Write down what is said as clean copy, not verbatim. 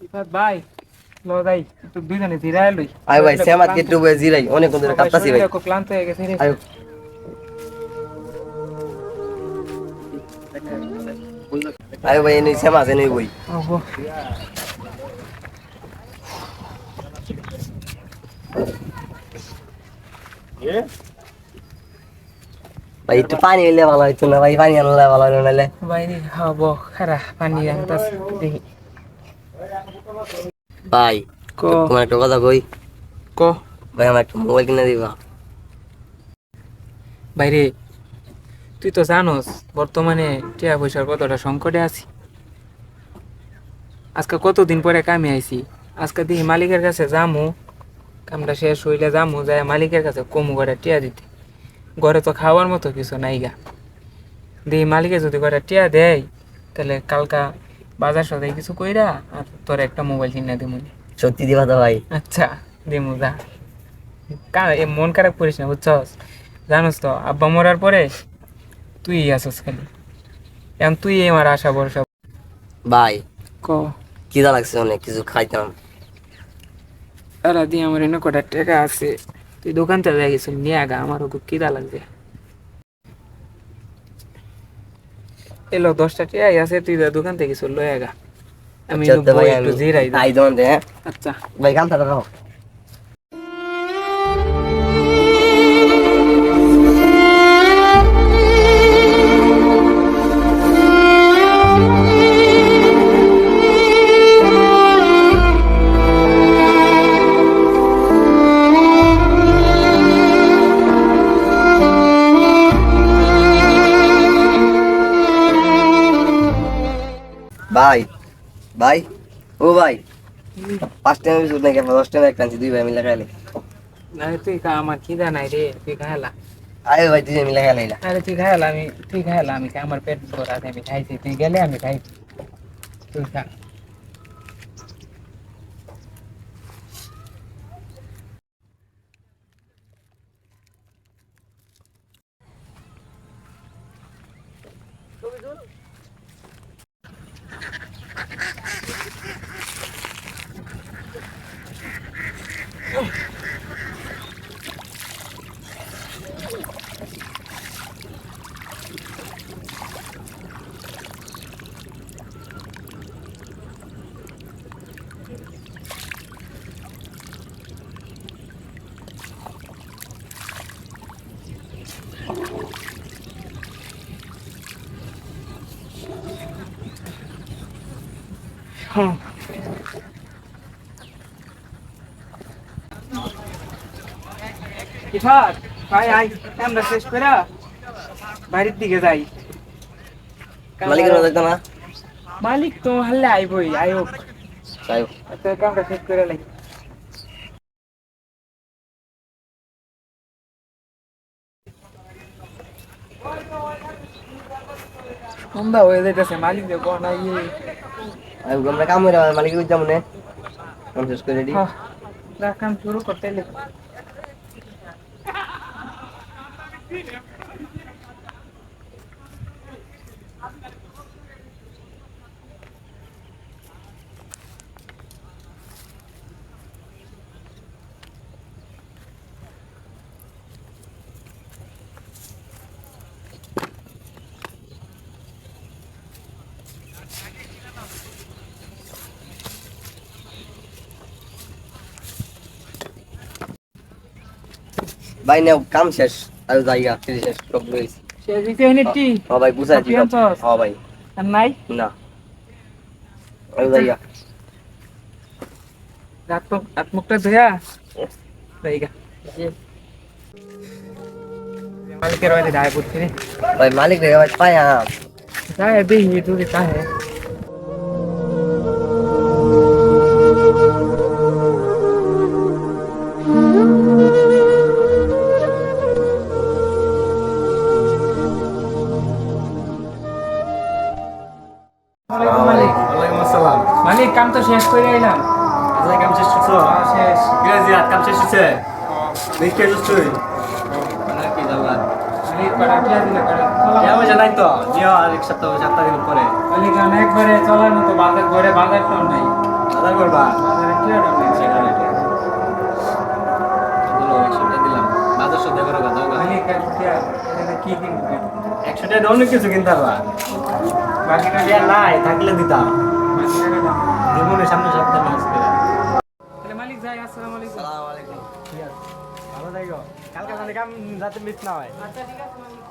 ইফাত ভাই লো যাই একটু দুইজনে জিরায় লই। আয় ভাই শ্যামাত কে একটু জিরাই অনেক ধরে কাঁপতাছি ভাই। শরীরটা খুব ক্লান্ত হয়ে গেছে রে। আয় আয় ভাই এনে শ্যামা আছে নেই বই। ওহো ভাই একটু পানি এলে ভালো হইতো না ভাই, পানি আনলে ভালো হইতো নাহলে। ভাই রে হবো খারা পানি আনতাস দেখি। ভাই ক তোমার একটা কথা কই। ক ভাই আমার একটা মোবাইল কিনে দিবা। ভাইরে তুই তো জানোস বর্তমানে টিয়া পয়সার কতটা সংকটে আছি। আজকে কতদিন পরে কামে আইছি, আজকে দেখি মালিকের কাছে যামু, কামটা শেষ হইলে যামু, যায় মালিকের কাছে কমু করে টিয়া দিতে। ঘরে তো খাওয়ার মতো কিছু নাই গা। দেখি মালিকে যদি করে টিয়া দেয় তাহলে কালকা বাজার সদাই কিছু কইরা আর তোর একটা মোবাইল কিনা দিমু। সত্যি দিবা তো ভাই? আচ্ছা দিমু যা। মন খারাপ করিস না বুঝছস, জানোস তো আব্বা মরার পরে তুই আসস খালি, এখন তুই আমার আশা ভরসা। ভাই ক খিদা লাগছে অনেক, কিছু খাইতাম। তারা দিয়ে আমার এনে কটা টাকা আছে, তুই দোকানতে যাই গেছিস নিয়ে আগা, আমারও খুব খিদা লাগবে। এলো 10টা টাকাই আছে, তুই যা দোকান থেকে কিছু লয়ে আগা, আমি আচ্ছা তো বই ভাই একটু আমি জিরাই খাই দোকান থেকে, হ্যাঁ? আচ্ছা ভাই গামছাটা দাও। ভাই ভাই ও ভাই 5 টাকা বিস্কুট নাকি 10 টাকা একটা আনছি, 2 ভাই মিলে খাইলে। না তুই খা, আমার খিদা নাই রে, তুই খাইলা। আয় ভাই 2 মিলে খাইলাইলা। আরে তুই খাইলা, তুই খাইলা, আমি আমার পেট ভরা আছে, আমি খাইছি, তুই গেলে আমি খাইছি, তুই খা। হুম ইফাত ভাই আই, আমরা শেষ করে বাড়ির দিকে যাই। মালিকের মতো দেখতো না? মালিক তো হাল্লে আইবই, আইব। তাই তো কামটা শেষ করে লাই। সন্ধ্যা হয়ে যাইতেছে, মালিক দেখো না ইয়ে। আমরা কাম করে মালিকের বুঝতাম না, কাম শেষ করে রেডি। হ্যাঁ কাম শুরু করতে লে। ভাই নাও কাম শেষ, আর জায়গা শেষ সব লইছি। সে দিতে হইনি হ্যাঁ ভাই বুঝাইছি সব। হ্যাঁ ভাই আর নাই না আর জায়গা। হাত মুখটা ধুয়া জায়গা। মালিকের বাড়ি যায় পড়ছি রে, ভাই মালিক রে ভাই পায়া যায় দেখি তুই কাহে। মালিক ওয়ালাইকুম আসসালাম। মালিক কাম তো শেষ করে এলাম। আজকে কাম শেষ করছো? শেষ। গ্রাজিয়াত কাম শেষ হচ্ছে। দেখতে যাচ্ছই না কি জানলা? মালিক পাঠিয়ে দিলে করে কেমন জানাই তো নিও আর এক সপ্তাহ 7 দিন পরে। মালিক একবারে চলার মতো বাজার ঘরে বাজার তো নাই। বাজার করবা বাজারে টিয়া দাও না। বলো 100 টাকা দিলাম বাজার সদাই করো দাও গা মালিকের টিয়া এটা কি কিনবে? 100 টাকা অনেক কিছু কিনতে পারবা বাকি টাকা টাকা নাই থাকলে দিতাম বাকি টাকা দাও। জীবনের সামনে সপ্তাহে মাস করে তাহলে মালিক যাই, আসসালামু আলাইকুম। আসসালামু আলাইকুম। ঠিক আছে ভালো থাকো কালকে জানি কাম যাতে মিস না হয় আচ্ছা ঠিক আছে মালিক।